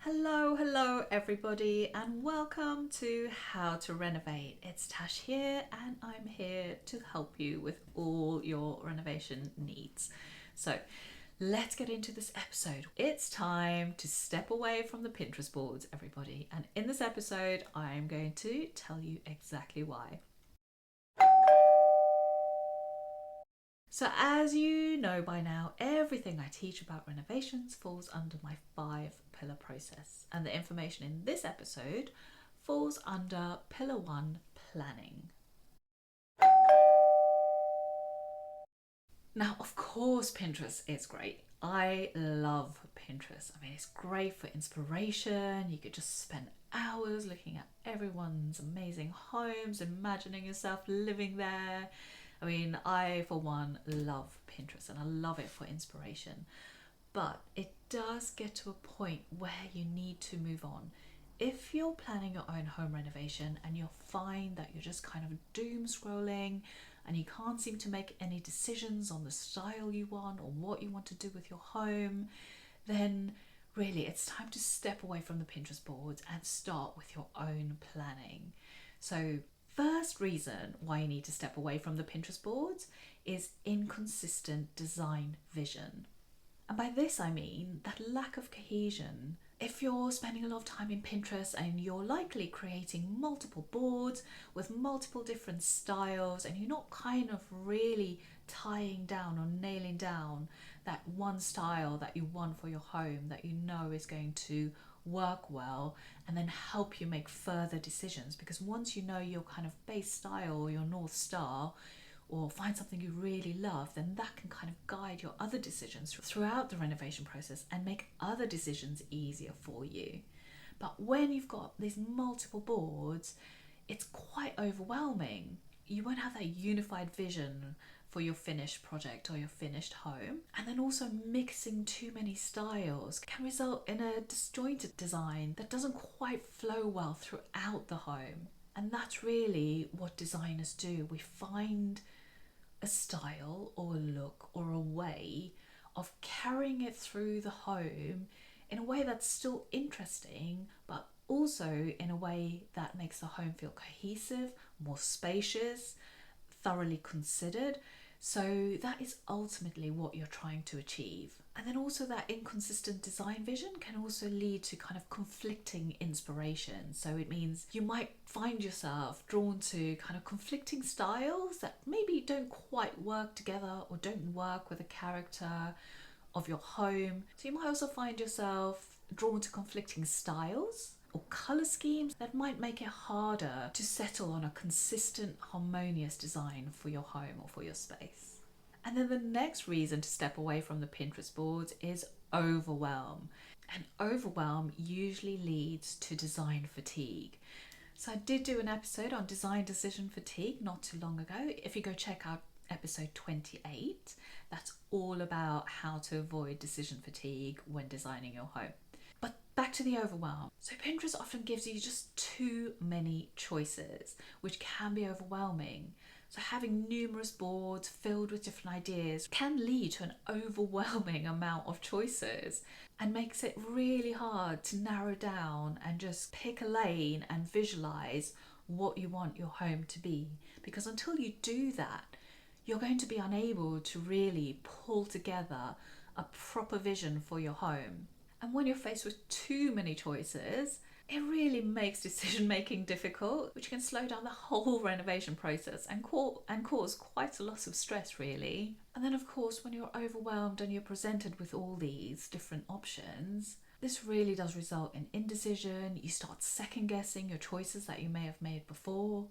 Hello everybody, and welcome to How to Renovate. It's Tash here, and I'm here to help you with all your renovation needs. So let's get into this episode. It's time to step away from the Pinterest boards, everybody, and in this episode I'm going to tell you exactly why. So as you know by now, everything I teach about renovations falls under my 5-pillar process, and the information in this episode falls under pillar 1, planning. Now, of course, Pinterest is great. I love Pinterest. I mean, it's great for inspiration. You could just spend hours looking at everyone's amazing homes, imagining yourself living there. I mean, I, for one, love Pinterest and I love it for inspiration. But it does get to a point where you need to move on. If you're planning your own home renovation and you'll find that you're just kind of doom scrolling and you can't seem to make any decisions on the style you want or what you want to do with your home, then really it's time to step away from the Pinterest boards and start with your own planning. So first reason why you need to step away from the Pinterest boards is inconsistent design vision. And by this I mean that lack of cohesion. If you're spending a lot of time in Pinterest and you're likely creating multiple boards with multiple different styles and you're not kind of really tying down or nailing down that one style that you want for your home that you know is going to work well and then help you make further decisions, because once you know your kind of base style or your North Star, or find something you really love, then that can kind of guide your other decisions throughout the renovation process and make other decisions easier for you. But when you've got these multiple boards, it's quite overwhelming. You won't have that unified vision for your finished project or your finished home. And then also mixing too many styles can result in a disjointed design that doesn't quite flow well throughout the home. And that's really what designers do. We find a style or a look or a way of carrying it through the home in a way that's still interesting, but also in a way that makes the home feel cohesive, more spacious, thoroughly considered. So that is ultimately what you're trying to achieve. And then also that inconsistent design vision can also lead to kind of conflicting inspiration. So it means you might find yourself drawn to kind of conflicting styles that maybe don't quite work together or don't work with the character of your home. So you might also find yourself drawn to conflicting styles or colour schemes that might make it harder to settle on a consistent, harmonious design for your home or for your space. And then the next reason to step away from the Pinterest boards is overwhelm. And overwhelm usually leads to design fatigue. So I did do an episode on design decision fatigue not too long ago. If you go check out episode 28, that's all about how to avoid decision fatigue when designing your home. But back to the overwhelm. So Pinterest often gives you just too many choices, which can be overwhelming. So having numerous boards filled with different ideas can lead to an overwhelming amount of choices and makes it really hard to narrow down and just pick a lane and visualize what you want your home to be. Because until you do that, you're going to be unable to really pull together a proper vision for your home. And when you're faced with too many choices, it really makes decision making difficult, which can slow down the whole renovation process and cause quite a lot of stress, really. And then, of course, when you're overwhelmed and you're presented with all these different options, this really does result in indecision. You start second guessing your choices that you may have made before.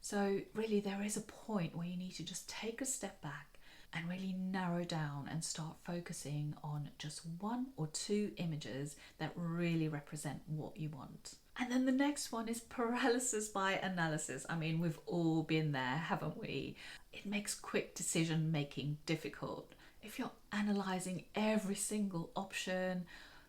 So really, there is a point where you need to just take a step back and really narrow down and start focusing on just one or two images that really represent what you want. And then the next one is paralysis by analysis. I mean, we've all been there, haven't we? It makes quick decision making difficult. If you're analysing every single option,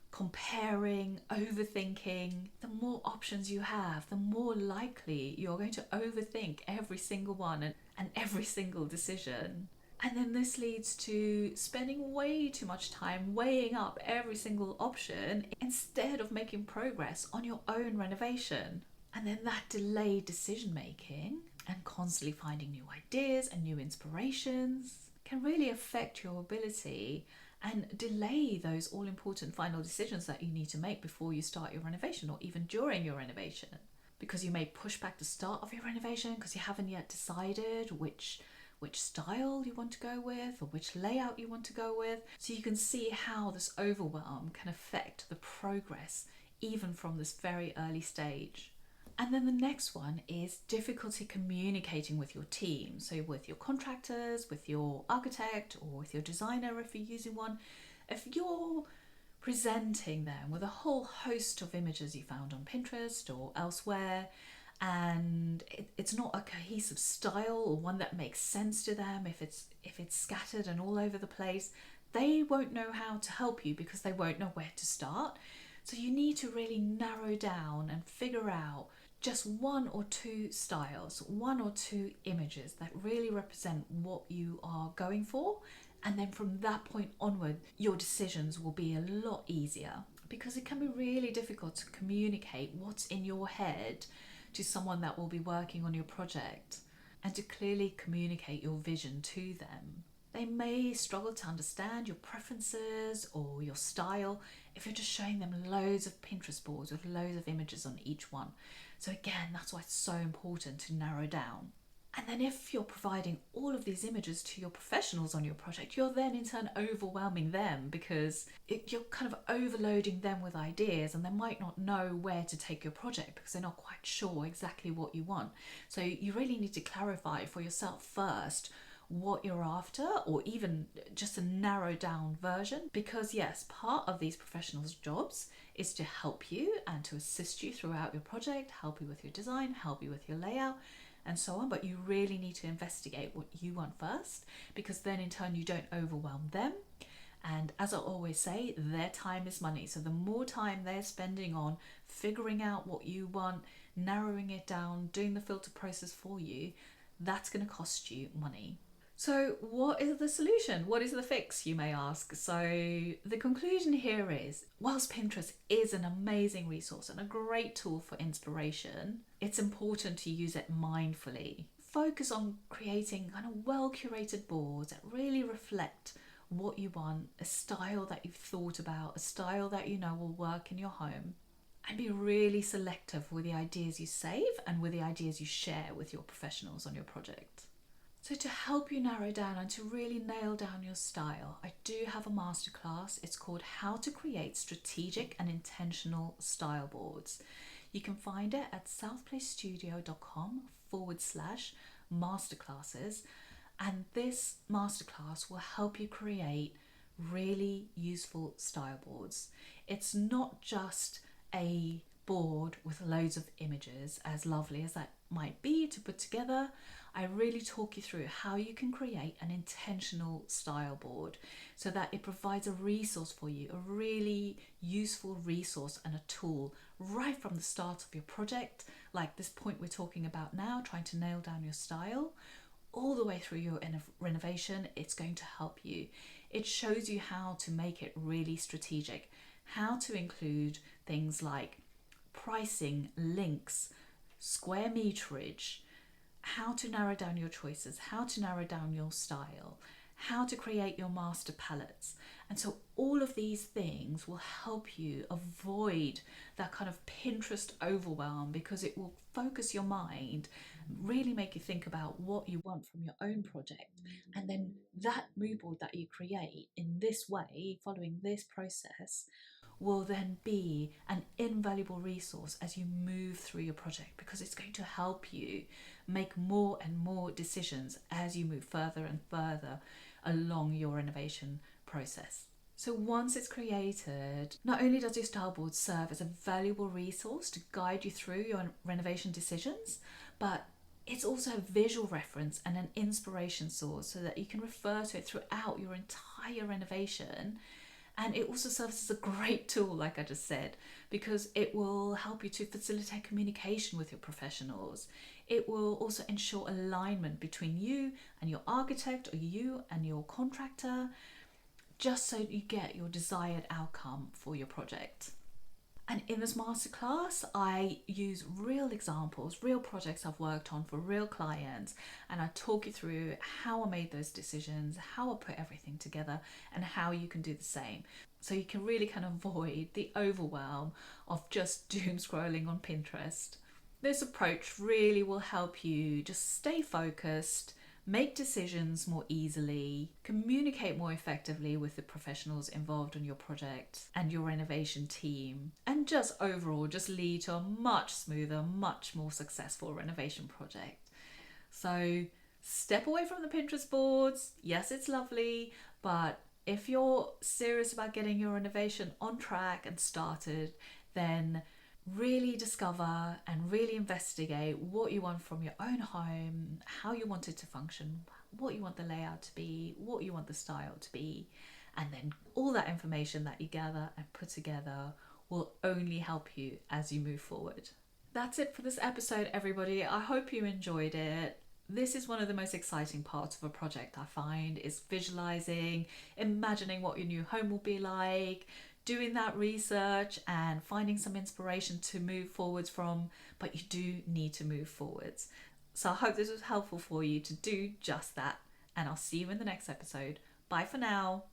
comparing, overthinking, the more options you have, the more likely you're going to overthink every single one and every single decision. And then this leads to spending way too much time weighing up every single option instead of making progress on your own renovation. And then that delayed decision making and constantly finding new ideas and new inspirations can really affect your ability and delay those all important final decisions that you need to make before you start your renovation or even during your renovation. Because you may push back the start of your renovation because you haven't yet decided which style you want to go with or which layout you want to go with. So you can see how this overwhelm can affect the progress even from this very early stage. And then the next one is difficulty communicating with your team. So with your contractors, with your architect, or with your designer if you're using one. If you're presenting them with a whole host of images you found on Pinterest or elsewhere, and it's not a cohesive style or one that makes sense to them, if it's scattered and all over the place, they won't know how to help you because they won't know where to start. So you need to really narrow down and figure out just one or two styles, one or two images that really represent what you are going for. And then from that point onward, your decisions will be a lot easier, because it can be really difficult to communicate what's in your head to someone that will be working on your project and to clearly communicate your vision to them. They may struggle to understand your preferences or your style if you're just showing them loads of Pinterest boards with loads of images on each one. So again, that's why it's so important to narrow down. And then if you're providing all of these images to your professionals on your project, you're then in turn overwhelming them, because you're kind of overloading them with ideas, and they might not know where to take your project because they're not quite sure exactly what you want. So you really need to clarify for yourself first what you're after, or even just a narrowed down version. Because yes, part of these professionals' jobs is to help you and to assist you throughout your project, help you with your design, help you with your layout, and so on. But you really need to investigate what you want first, because then in turn you don't overwhelm them. And as I always say, their time is money. So the more time they're spending on figuring out what you want, narrowing it down, doing the filter process for you, that's going to cost you money. So what is the solution? What is the fix, you may ask? So the conclusion here is, whilst Pinterest is an amazing resource and a great tool for inspiration, it's important to use it mindfully. Focus on creating kind of well-curated boards that really reflect what you want, a style that you've thought about, a style that you know will work in your home. And be really selective with the ideas you save and with the ideas you share with your professionals on your project. So to help you narrow down and to really nail down your style, I do have a masterclass. It's called How to Create Strategic and Intentional Style Boards. You can find it at southplaystudio.com/masterclasses. And this masterclass will help you create really useful style boards. It's not just a board with loads of images, as lovely as that might be to put together. I really talk you through how you can create an intentional style board so that it provides a resource for you, a really useful resource and a tool right from the start of your project, like this point we're talking about now, trying to nail down your style, all the way through your renovation. It's going to help you. It shows you how to make it really strategic, how to include things like pricing, links, square meterage, how to narrow down your choices, how to narrow down your style, how to create your master palettes. And so all of these things will help you avoid that kind of Pinterest overwhelm, because it will focus your mind, really make you think about what you want from your own project. And then that mood board that you create in this way, following this process, will then be an invaluable resource as you move through your project, because it's going to help you make more and more decisions as you move further and further along your renovation process. So once it's created, not only does your style board serve as a valuable resource to guide you through your renovation decisions, but it's also a visual reference and an inspiration source so that you can refer to it throughout your entire renovation. And it also serves as a great tool, like I just said, because it will help you to facilitate communication with your professionals. It will also ensure alignment between you and your architect or you and your contractor, just so you get your desired outcome for your project. And in this masterclass, I use real examples, real projects I've worked on for real clients, and I talk you through how I made those decisions, how I put everything together, and how you can do the same. So you can really kind of avoid the overwhelm of just doom scrolling on Pinterest. This approach really will help you just stay focused, make decisions more easily, communicate more effectively with the professionals involved in your project and your renovation team, and just overall just lead to a much smoother, much more successful renovation project. So step away from the Pinterest boards. Yes, it's lovely, but if you're serious about getting your renovation on track and started, then really discover and really investigate what you want from your own home, how you want it to function, what you want the layout to be, what you want the style to be, and then all that information that you gather and put together will only help you as you move forward. That's it for this episode, everybody. I hope you enjoyed it. This is one of the most exciting parts of a project, I find, is visualizing, imagining what your new home will be like, doing that research and finding some inspiration to move forwards from, but you do need to move forwards. So I hope this was helpful for you to do just that, and I'll see you in the next episode. Bye for now.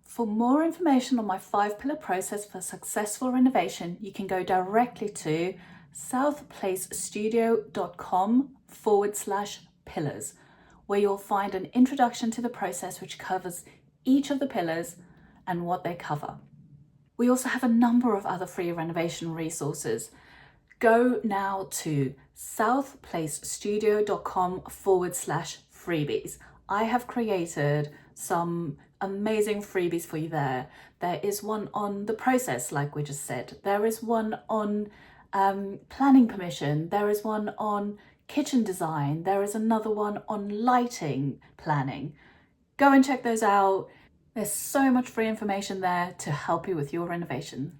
For more information on my 5-pillar process for successful renovation, you can go directly to southplacestudio.com/pillars, where you'll find an introduction to the process which covers each of the pillars and what they cover. We also have a number of other free renovation resources. Go now to southplacestudio.com/freebies. I have created some amazing freebies for you there. There is one on the process, like we just said. There is one on planning permission. There is one on kitchen design. There is another one on lighting planning. Go and check those out. There's so much free information there to help you with your renovation.